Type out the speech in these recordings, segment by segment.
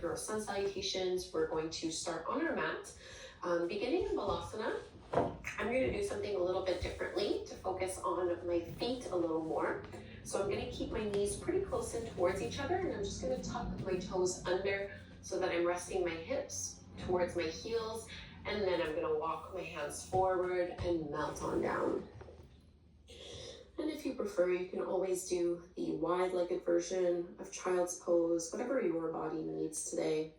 Our sun salutations, we're going to start on our mat. Beginning in Balasana, I'm going to do something a little bit differently to focus on my feet a little more. So I'm going to keep my knees pretty close in towards each other, and I'm just going to tuck my toes under so that I'm resting my hips towards my heels, and then I'm going to walk my hands forward and melt on down. And if you prefer, you can always do the wide-legged version of child's pose, whatever your body needs today.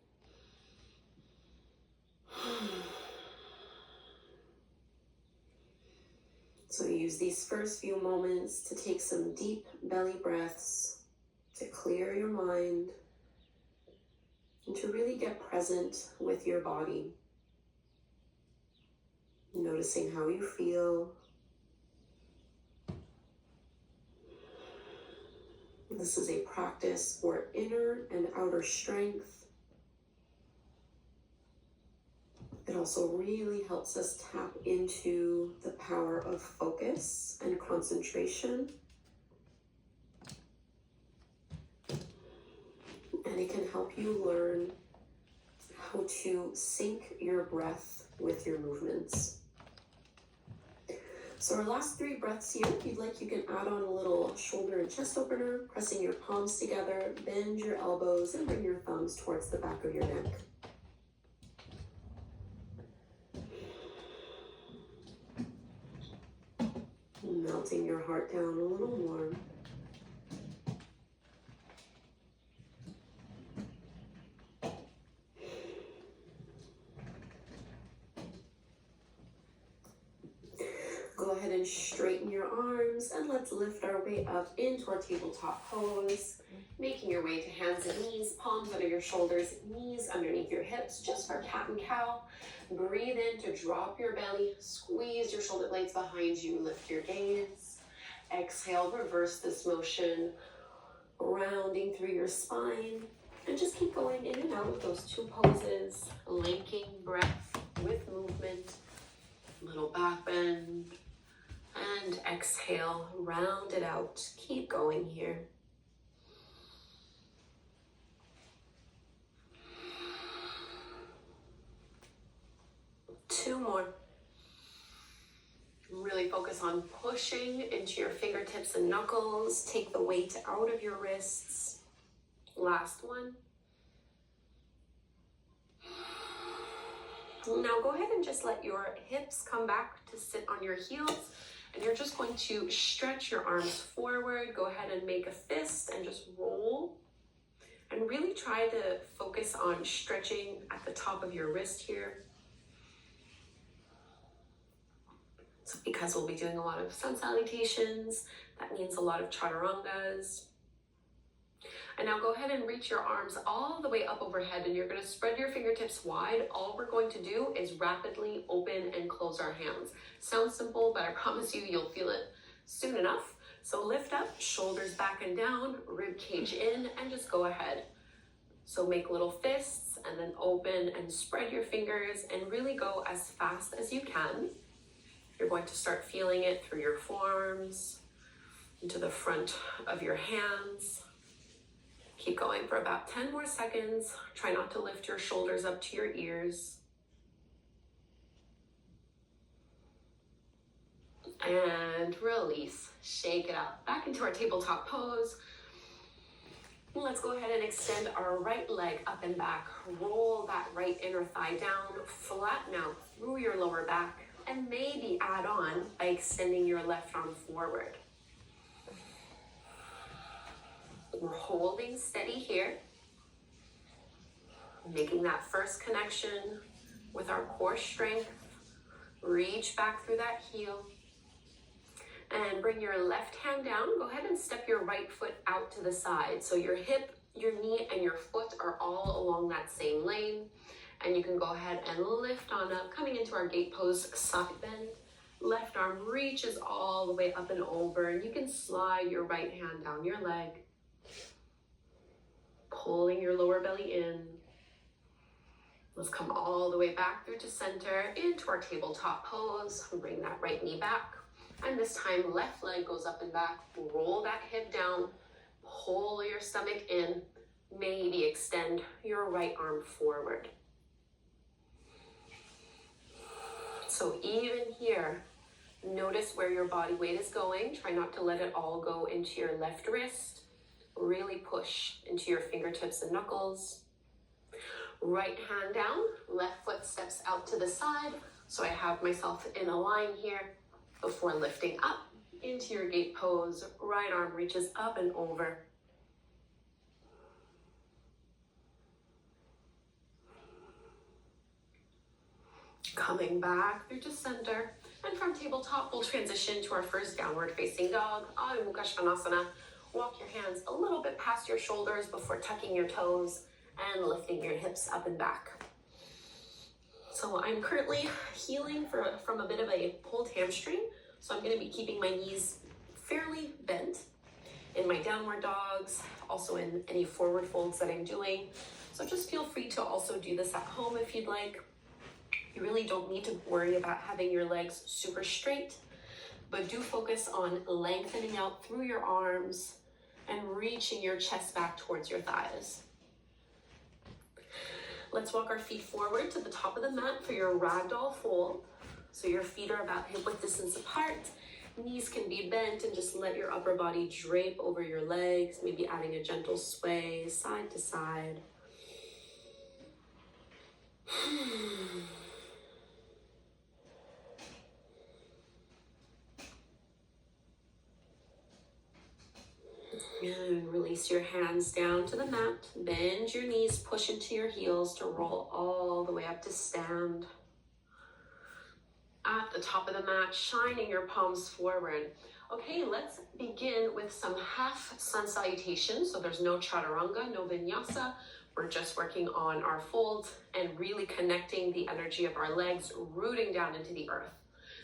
So use these first few moments to take some deep belly breaths, to clear your mind, and to really get present with your body. Noticing how you feel. This is a practice for inner and outer strength. It also really helps us tap into the power of focus and concentration. And it can help you learn how to sync your breath with your movements. So our last 3 breaths here, if you'd like, you can add on a little shoulder and chest opener, pressing your palms together, bend your elbows, and bring your thumbs towards the back of your neck. Melting your heart down a little more. Go ahead and straighten your arms, and let's lift our way up into our tabletop pose, making your way to hands and knees, palms under your shoulders, knees underneath your hips, just for cat and cow. Breathe in to drop your belly, squeeze your shoulder blades behind you, lift your gaze. Exhale, reverse this motion, rounding through your spine, and just keep going in and out of those 2 poses, linking breath with movement, little back bend. And exhale, round it out. Keep going here. Two more. Really focus on pushing into your fingertips and knuckles. Take the weight out of your wrists. Last one. Now go ahead and just let your hips come back to sit on your heels. And you're just going to stretch your arms forward. Go ahead and make a fist and just roll. And really try to focus on stretching at the top of your wrist here. So because we'll be doing a lot of sun salutations, that means a lot of chaturangas. And now go ahead and reach your arms all the way up overhead, and you're going to spread your fingertips wide. All we're going to do is rapidly open and close our hands. Sounds simple, but I promise you, you'll feel it soon enough. So lift up, shoulders back and down, rib cage in, and just go ahead. So make little fists and then open and spread your fingers and really go as fast as you can. You're going to start feeling it through your forearms, into the front of your hands. Keep going for about 10 more seconds. Try not to lift your shoulders up to your ears. And release. Shake it out. Back into our tabletop pose. Let's go ahead and extend our right leg up and back. Roll that right inner thigh down. Flatten out through your lower back. And maybe add on by extending your left arm forward. We're holding steady here, making that first connection with our core strength. Reach back through that heel and bring your left hand down. Go ahead and step your right foot out to the side. So your hip, your knee, and your foot are all along that same lane. And you can go ahead and lift on up, coming into our gate pose, side bend. Left arm reaches all the way up and over, and you can slide your right hand down your leg, pulling your lower belly in. Let's come all the way back through to center, into our tabletop pose. Bring that right knee back. And this time, left leg goes up and back. Roll that hip down, pull your stomach in, Maybe extend your right arm forward. So even here, notice where your body weight is going. Try not to let it all go into your left wrist. Really push into your fingertips and knuckles. Right hand down, left foot steps out to the side. So I have myself in a line here before lifting up into your gate pose. Right arm reaches up and over. Coming back through to center. And from tabletop, we'll transition to our first downward facing dog, Adho Mukha Svanasana. Walk your hands a little bit past your shoulders before tucking your toes and lifting your hips up and back. So I'm currently healing from a bit of a pulled hamstring. So I'm going to be keeping my knees fairly bent in my downward dogs, also in any forward folds that I'm doing. So just feel free to also do this at home if you'd like. You really don't need to worry about having your legs super straight, but do focus on lengthening out through your arms and reaching your chest back towards your thighs. Let's walk our feet forward to the top of the mat for your ragdoll fold. So your feet are about hip width distance apart, knees can be bent, and just let your upper body drape over your legs, maybe adding a gentle sway side to side. And release your hands down to the mat. Bend your knees, push into your heels to roll all the way up to stand. At the top of the mat, shining your palms forward. Okay, let's begin with some half sun salutations. So there's no chaturanga, no vinyasa. We're just working on our folds and really connecting the energy of our legs, rooting down into the earth.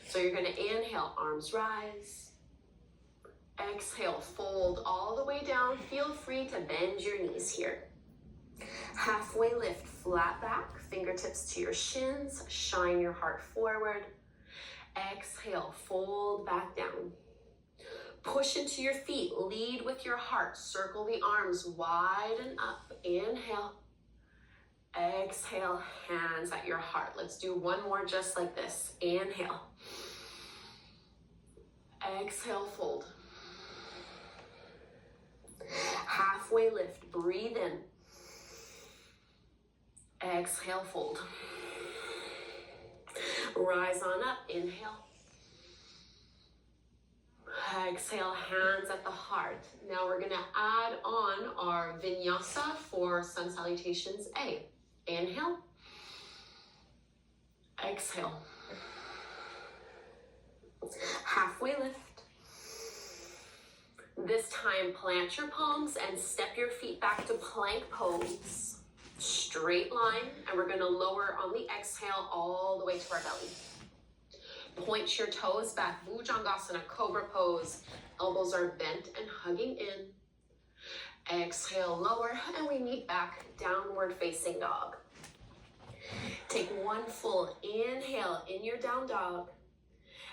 So you're going to inhale, arms rise. Exhale, fold all the way down. Feel free to bend your knees here. Halfway lift, flat back, fingertips to your shins, shine your heart forward. Exhale, fold back down. Push into your feet, lead with your heart. Circle the arms wide and up. Inhale. Exhale, hands at your heart. Let's do one more just like this. Inhale. Exhale, fold. Halfway lift, breathe in. Exhale, fold. Rise on up, inhale. Exhale, hands at the heart. Now we're gonna add on our vinyasa for sun salutations A. Inhale. Exhale. Halfway lift. This time, plant your palms and step your feet back to plank pose. Straight line, and we're gonna lower on the exhale all the way to our belly. Point your toes back, Bhujangasana, cobra pose. Elbows are bent and hugging in. Exhale, lower, and we meet back, downward facing dog. Take one full inhale in your down dog.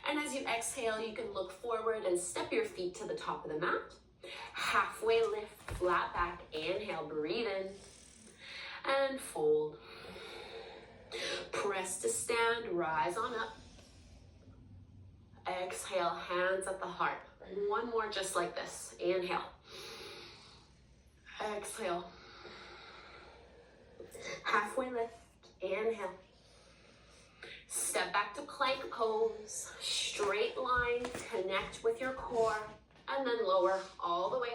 And as you exhale, you can look forward and step your feet to the top of the mat. Halfway lift, flat back, inhale, breathe in, and fold. Press to stand, rise on up. Exhale, hands at the heart. One more just like this. Inhale. Exhale. Halfway lift, inhale. Step back to plank pose, straight line, connect with your core, and then lower all the way.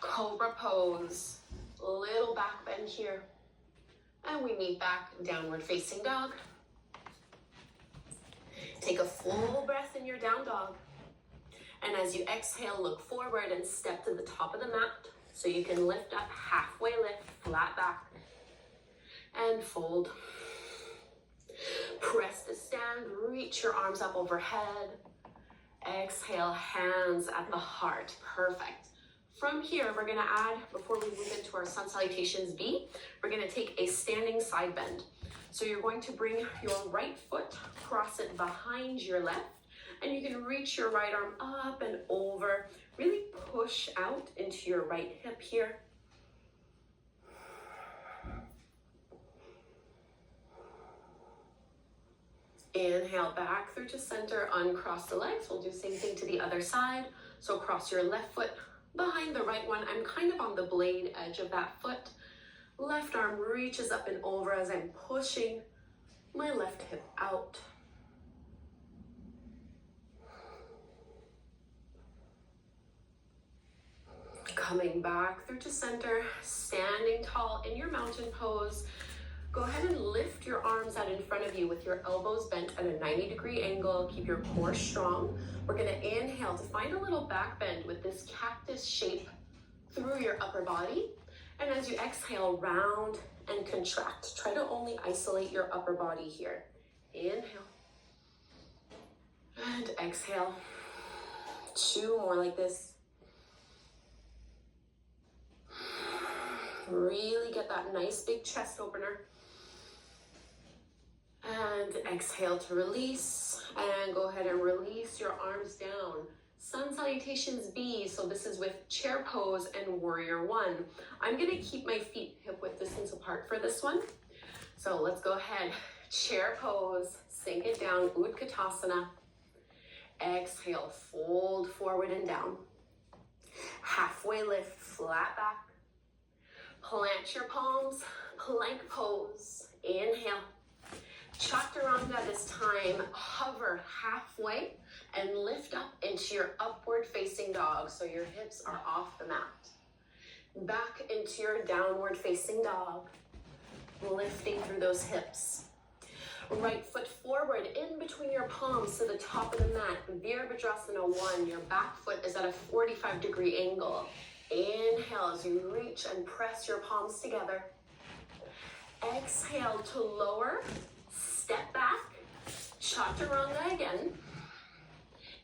Cobra pose, little back bend here. And we meet back, downward facing dog. Take a full breath in your down dog. And as you exhale, look forward and step to the top of the mat. So you can lift up, halfway lift, flat back, and fold. Press to stand, reach your arms up overhead. Exhale, hands at the heart. Perfect. From here, we're gonna add, before we move into our sun salutations B, we're gonna take a standing side bend. So you're going to bring your right foot, cross it behind your left, and you can reach your right arm up and over. Really push out into your right hip here. Inhale back through to center, uncross the legs. We'll do the same thing to the other side. So cross your left foot behind the right one. I'm kind of on the blade edge of that foot. Left arm reaches up and over as I'm pushing my left hip out. Coming back through to center, standing tall in your mountain pose. Go ahead and lift your arms out in front of you with your elbows bent at a 90-degree angle. Keep your core strong. We're gonna inhale to find a little back bend with this cactus shape through your upper body. And as you exhale, round and contract. Try to only isolate your upper body here. Inhale. And exhale. 2 more like this. Really get that nice big chest opener. And exhale to release. And go ahead and release your arms down. Sun Salutations B, so this is with chair pose and warrior one. I'm gonna keep my feet hip width distance apart for this one. So let's go ahead. Chair pose, sink it down, Utkatasana. Exhale, fold forward and down. Halfway lift, flat back. Plant your palms, plank pose. Inhale. Chaturanga this time, hover halfway and lift up into your upward facing dog. So your hips are off the mat. Back into your downward facing dog. Lifting through those hips. Right foot forward in between your palms to the top of the mat. Virabhadrasana 1. Your back foot is at a 45-degree angle. Inhale as you reach and press your palms together. Exhale to lower. Step back, chaturanga again.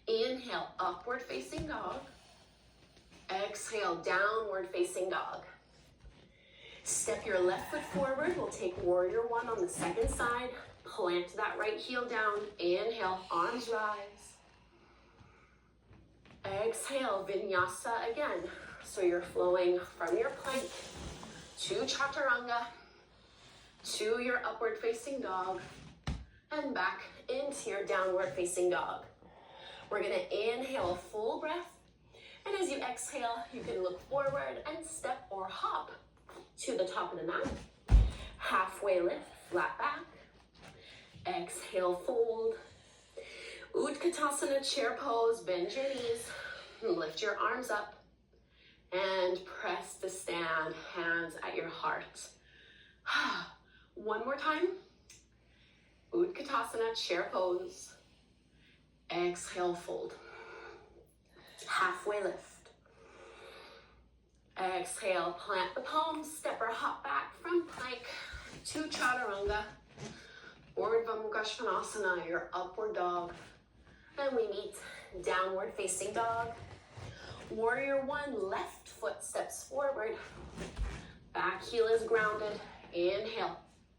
Inhale, upward facing dog. Exhale, downward facing dog. Step your left foot forward. We'll take warrior one on the second side. Plant that right heel down. Inhale, arms rise. Exhale, vinyasa again. So you're flowing from your plank to chaturanga, to your upward facing dog, and back into your downward facing dog. We're gonna inhale a full breath, and as you exhale, you can look forward and step or hop to the top of the mat. Halfway lift, flat back. Exhale, fold. Utkatasana, chair pose, bend your knees, lift your arms up, and press to stand, hands at your heart. One more time. Utkatasana, chair pose. Exhale, fold. Halfway lift. Exhale, plant the palms, step or hop back from plank to chaturanga. Urdhva Mukha Svanasana, your upward dog. And we meet downward facing dog. Warrior one, left foot steps forward. Back heel is grounded. Inhale,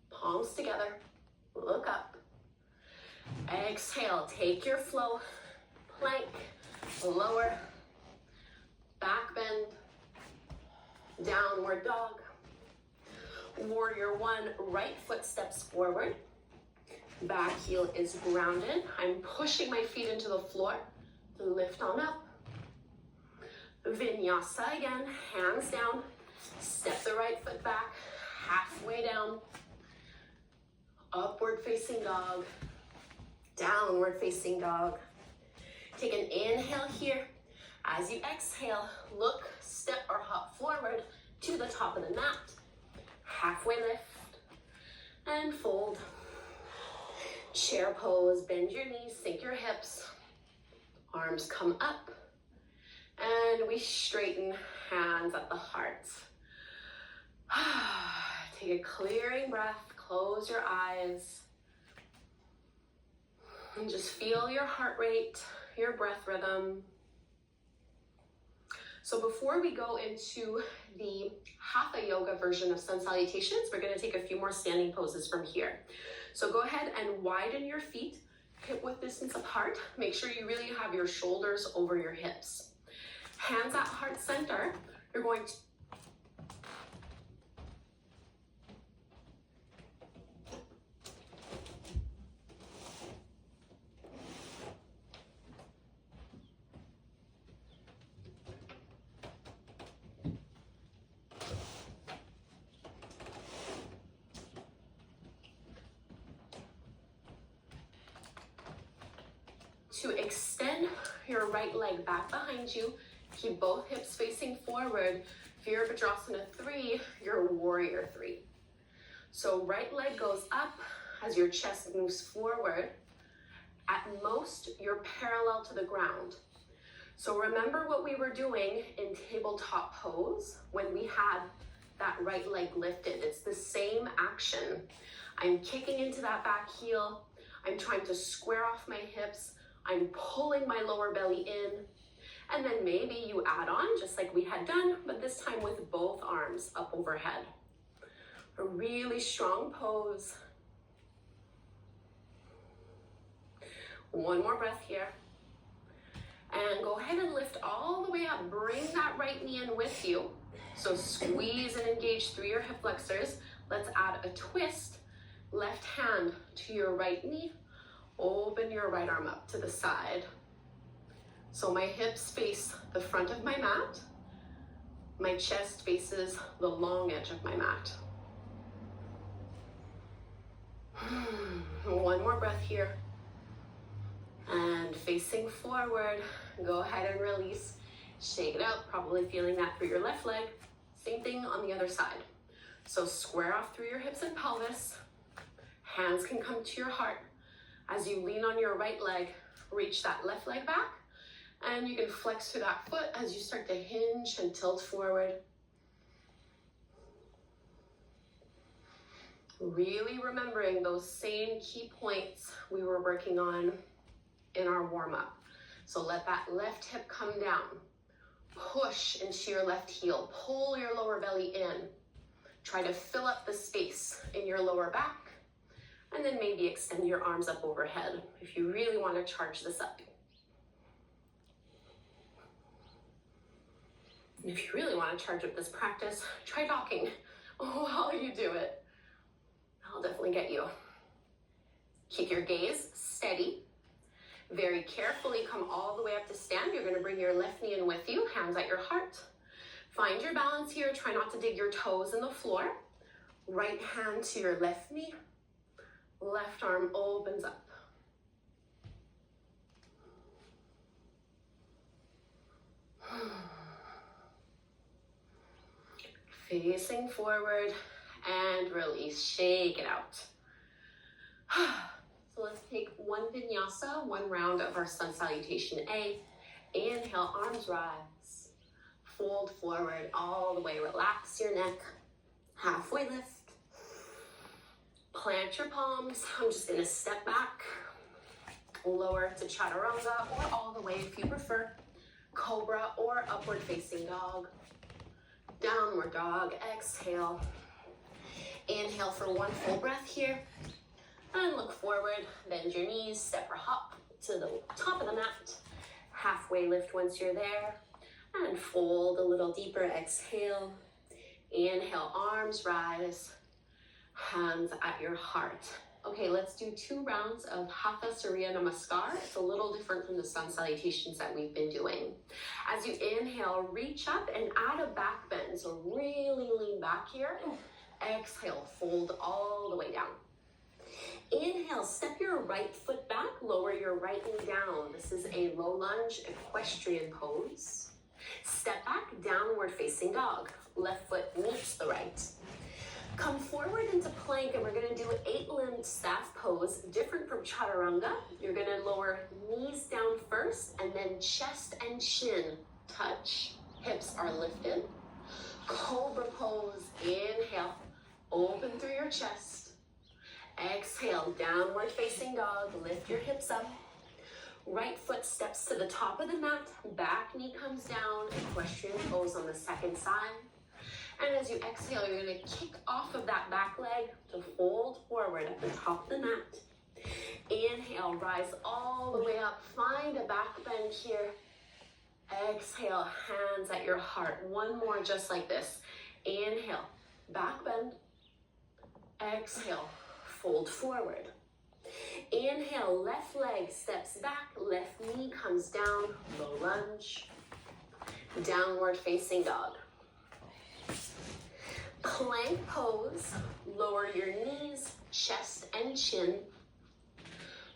palms together. Look up. Exhale, take your flow. Plank, lower. Back bend. Downward dog. Warrior one, right foot steps forward. Back heel is grounded. I'm pushing my feet into the floor to lift on up. Vinyasa again, hands down. Step the right foot back, halfway down. Upward facing dog. Downward facing dog. Take an inhale here. As you exhale, look, step or hop forward to the top of the mat. Halfway lift and fold. Chair pose, bend your knees, sink your hips. Arms come up. And we straighten, hands at the heart. Take a clearing breath, close your eyes. And just feel your heart rate, your breath rhythm. So before we go into the Hatha Yoga version of Sun Salutations, we're going to take a few more standing poses from here. So go ahead and widen your feet, hip width distance apart. Make sure you really have your shoulders over your hips. Hands at heart center. You're going to to extend your right leg back behind you. Keep both hips facing forward. Virabhadrasana 3, your warrior 3. So right leg goes up as your chest moves forward. At most, you're parallel to the ground. So remember what we were doing in tabletop pose when we had that right leg lifted. It's the same action. I'm kicking into that back heel. I'm trying to square off my hips. I'm pulling my lower belly in. And then maybe you add on, just like we had done, but this time with both arms up overhead. A really strong pose. One more breath here. And go ahead and lift all the way up. Bring that right knee in with you. So squeeze and engage through your hip flexors. Let's add a twist. Left hand to your right knee. Open your right arm up to the side. So my hips face the front of my mat. My chest faces the long edge of my mat. One more breath here. And facing forward, go ahead and release. Shake it out, probably feeling that through your left leg. Same thing on the other side. So square off through your hips and pelvis. Hands can come to your heart. As you lean on your right leg, reach that left leg back. And you can flex through that foot as you start to hinge and tilt forward. Really remembering those same key points we were working on in our warm-up. So let that left hip come down. Push into your left heel. Pull your lower belly in. Try to fill up the space in your lower back. And then maybe extend your arms up overhead if you really want to charge this up. And if you really want to charge up this practice, try talking while you do it. I'll definitely get you. Keep your gaze steady. Very carefully come all the way up to stand. You're going to bring your left knee in with you, hands at your heart. Find your balance here. Try not to dig your toes in the floor. Right hand to your left knee. Left arm opens up. Facing forward and release. Shake it out. So let's take one vinyasa, one round of our sun salutation A. Inhale, arms rise. Fold forward all the way. Relax your neck. Halfway lift. Plant your palms. I'm just going to step back. Lower to chaturanga or all the way if you prefer. Cobra or upward facing dog. Downward dog. Exhale. Inhale for one full breath here. And look forward. Bend your knees. Step or hop to the top of the mat. Halfway lift once you're there. And fold a little deeper. Exhale. Inhale. Arms rise. Hands at your heart. Okay, let's do 2 rounds of Hatha Surya Namaskar. It's a little different from the sun salutations that we've been doing. As you inhale, reach up and add a back bend. So really lean back here. Exhale, fold all the way down. Inhale, step your right foot back, lower your right knee down. This is a low lunge equestrian pose. Step back, downward facing dog. Left foot meets the right. Come forward into plank and we're going to do 8-limbed staff pose, different from chaturanga. You're going to lower knees down first and then chest and chin touch. Hips are lifted. Cobra pose, inhale, open through your chest. Exhale, downward facing dog, lift your hips up. Right foot steps to the top of the mat, back knee comes down, equestrian pose on the second side. And as you exhale, you're going to kick off of that back leg to fold forward at the top of the mat. Inhale, rise all the way up. Find a back bend here. Exhale, hands at your heart. One more just like this. Inhale, back bend. Exhale, fold forward. Inhale, left leg steps back, left knee comes down, low lunge. Downward facing dog. Plank pose, lower your knees, chest and chin.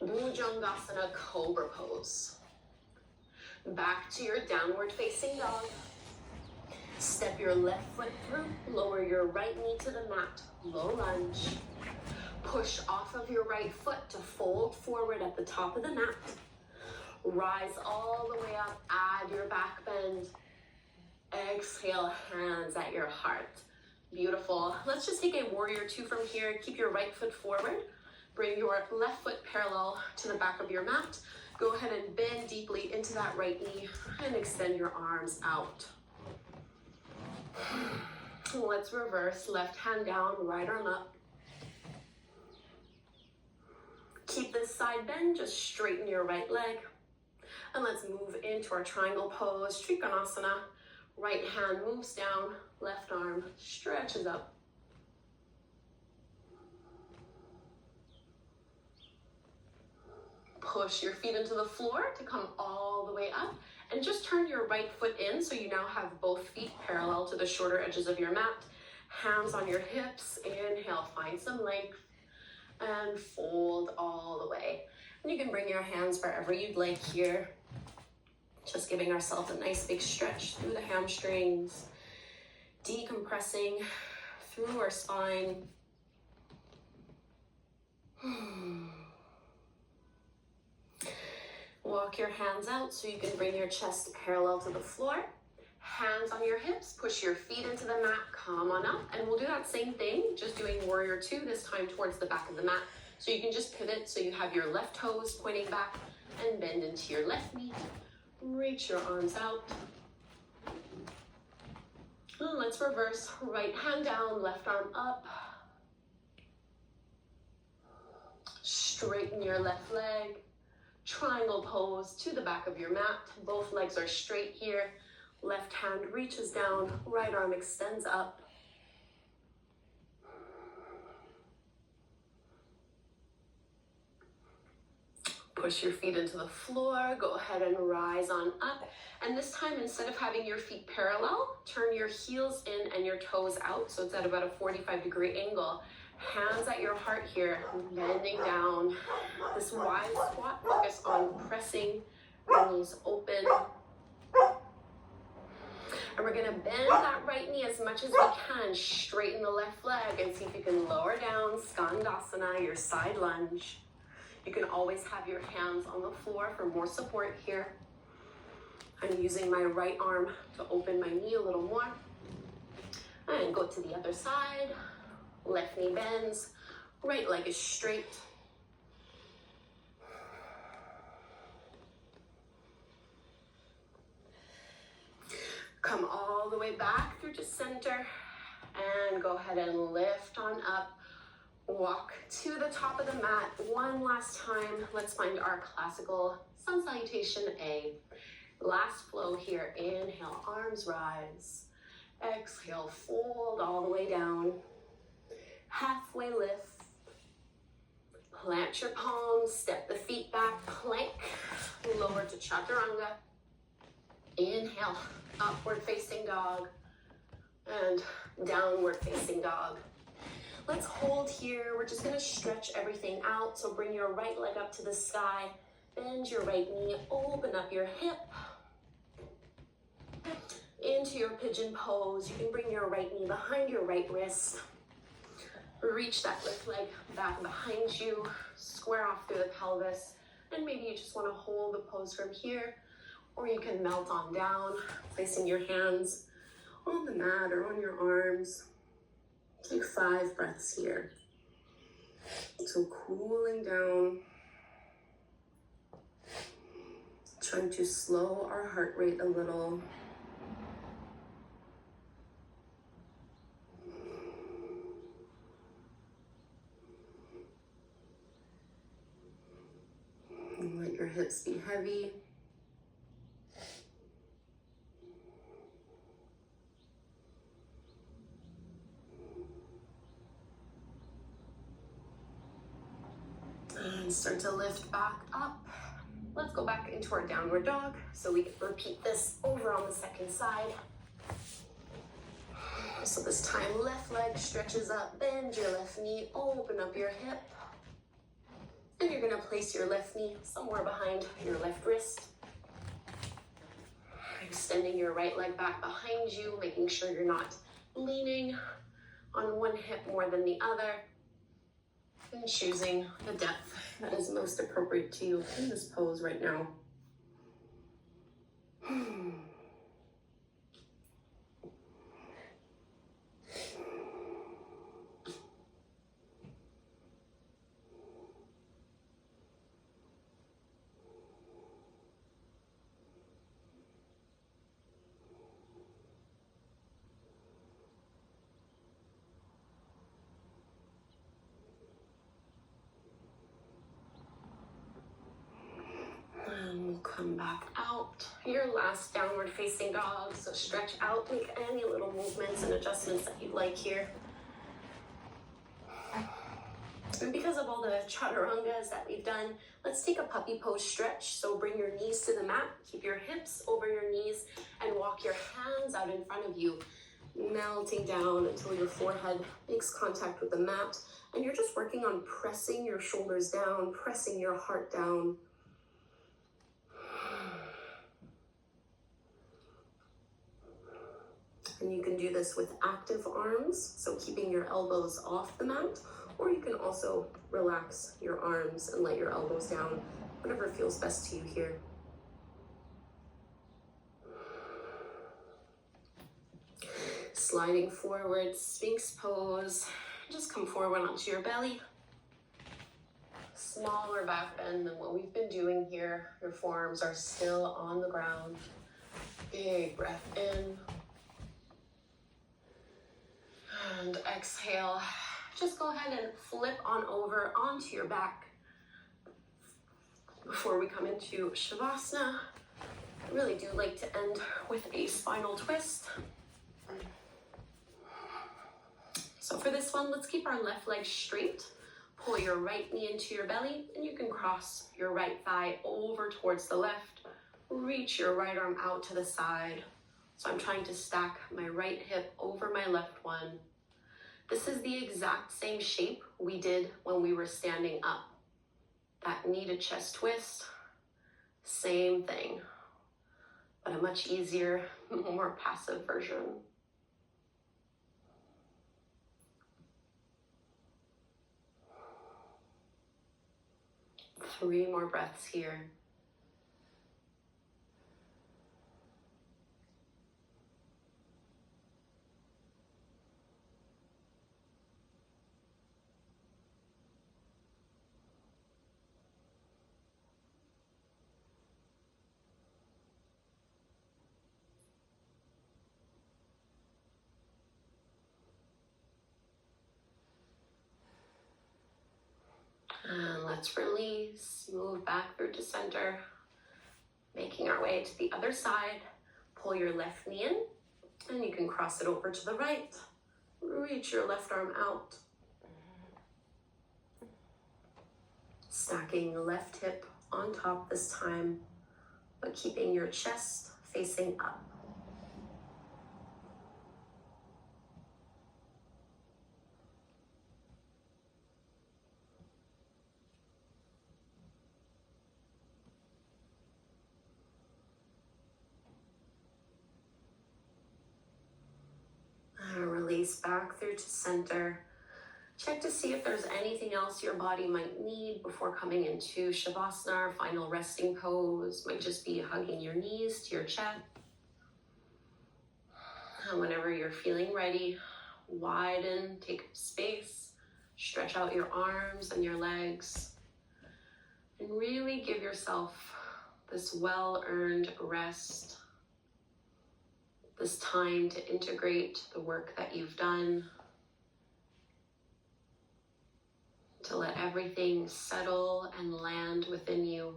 Bhujangasana Cobra Pose. Back to your downward facing dog. Step your left foot through, lower your right knee to the mat, low lunge. Push off of your right foot to fold forward at the top of the mat. Rise all the way up, add your back bend. Exhale, hands at your heart. Beautiful. Let's just take a warrior two from here. Keep your right foot forward. Bring your left foot parallel to the back of your mat. Go ahead and bend deeply into that right knee and extend your arms out. Let's reverse, left hand down, right arm up. Keep this side bend, just straighten your right leg. And let's move into our triangle pose, Trikonasana. Right hand moves down, left arm stretches up. Push your feet into the floor to come all the way up. And just turn your right foot in so you now have both feet parallel to the shorter edges of your mat. Hands on your hips. Inhale, find some length. And fold all the way. And you can bring your hands wherever you'd like here. Just giving ourselves a nice big stretch through the hamstrings. Decompressing through our spine. Walk your hands out so you can bring your chest parallel to the floor. Hands on your hips, push your feet into the mat, come on up. And we'll do that same thing, just doing warrior two, this time towards the back of the mat. So you can just pivot so you have your left toes pointing back and bend into your left knee. Reach your arms out. And let's reverse, right hand down, left arm up. Straighten your left leg. Triangle pose to the back of your mat. Both legs are straight here. Left hand reaches down, right arm extends up. Push your feet into the floor, go ahead and rise on up. And this time, instead of having your feet parallel, turn your heels in and your toes out. So it's at about a 45-degree angle. Hands at your heart here, bending down. This wide squat, focus on pressing your knees open. And we're gonna bend that right knee as much as we can. Straighten the left leg and see if you can lower down, Skandasana, your side lunge. You can always have your hands on the floor for more support here. I'm using my right arm to open my knee a little more. And go to the other side. Left knee bends, right leg is straight. Come all the way back through to center and go ahead and lift on up. Walk to the top of the mat. One last time, let's find our classical sun salutation A. Last flow here, inhale, arms rise. Exhale, fold all the way down. Halfway lift. Plant your palms, step the feet back, plank. Lower to chaturanga. Inhale, upward facing dog. And downward facing dog. Let's hold here. We're just gonna stretch everything out. So bring your right leg up to the sky. Bend your right knee, open up your hip. Into your pigeon pose. You can bring your right knee behind your right wrist. Reach that left leg back behind you. Square off through the pelvis. And maybe you just wanna hold the pose from here. Or you can melt on down, placing your hands on the mat or on your arms. Take 5 breaths here. So cooling down. Trying to slow our heart rate a little. And let your hips be heavy. And start to lift back up. Let's go back into our downward dog. So we can repeat this over on the second side. So this time, left leg stretches up, bend your left knee, open up your hip. And you're gonna place your left knee somewhere behind your left wrist. Extending your right leg back behind you, making sure you're not leaning on one hip more than the other. And choosing the depth that is most appropriate to you in this pose right now. And we'll come back out. Your last downward facing dog. So stretch out, make any little movements and adjustments that you'd like here. And because of all the chaturangas that we've done, let's take a puppy pose stretch. So bring your knees to the mat, keep your hips over your knees, and walk your hands out in front of you, melting down until your forehead makes contact with the mat. And you're just working on pressing your shoulders down, pressing your heart down. And you can do this with active arms, so keeping your elbows off the mat, or you can also relax your arms and let your elbows down, whatever feels best to you here. Sliding forward, Sphinx pose. Just come forward onto your belly. Smaller back bend than what we've been doing here. Your forearms are still on the ground. Big breath in. And exhale. Just go ahead and flip on over onto your back. Before we come into Shavasana, I really do like to end with a spinal twist. So for this one, let's keep our left leg straight. Pull your right knee into your belly, and you can cross your right thigh over towards the left. Reach your right arm out to the side. So I'm trying to stack my right hip over my left one. This is the exact same shape we did when we were standing up. That knee to chest twist, same thing, but a much easier, more passive version. 3 more breaths here. And let's release, move back through to center, making our way to the other side. Pull your left knee in, and you can cross it over to the right. Reach your left arm out. Stacking the left hip on top this time, but keeping your chest facing up. Release back through to center. Check to see if there's anything else your body might need before coming into Shavasana, our final resting pose. Might just be hugging your knees to your chest. And whenever you're feeling ready, widen, take up space, stretch out your arms and your legs, and really give yourself this well-earned rest. This time to integrate the work that you've done, to let everything settle and land within you.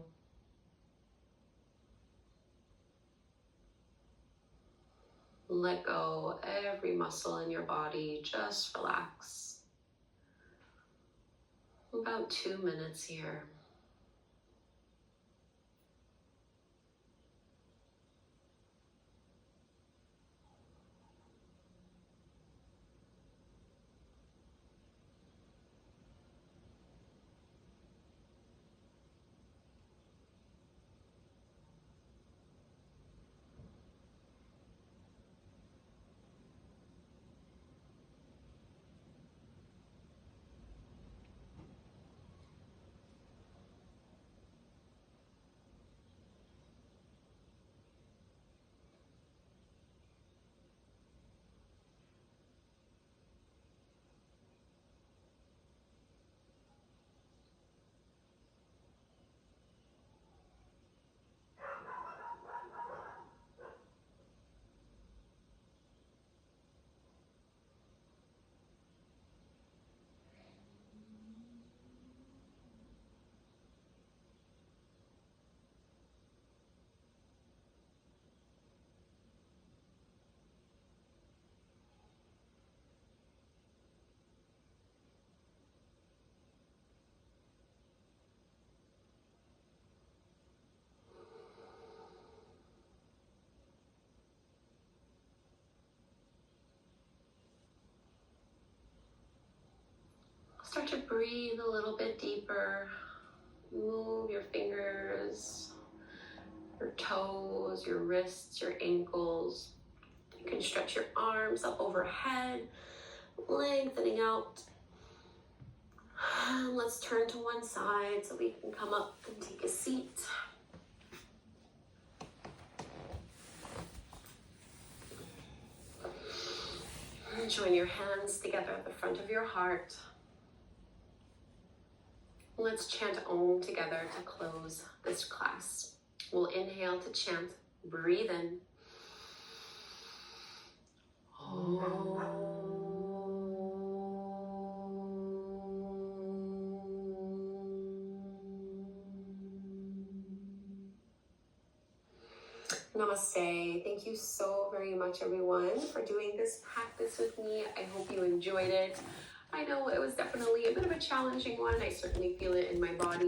Let go every muscle in your body, just relax. About 2 minutes here. breathe a little bit deeper. Move your fingers, your toes, your wrists, your ankles. You can stretch your arms up overhead, lengthening out. Let's turn to one side so we can come up and take a seat. And join your hands together at the front of your heart. Let's chant Om together to close this class. We'll inhale to chant. Breathe in. Om. Namaste. Thank you so very much, everyone, for doing this practice with me. I hope you enjoyed it. I know it was definitely a bit of a challenging one. I certainly feel it in my body.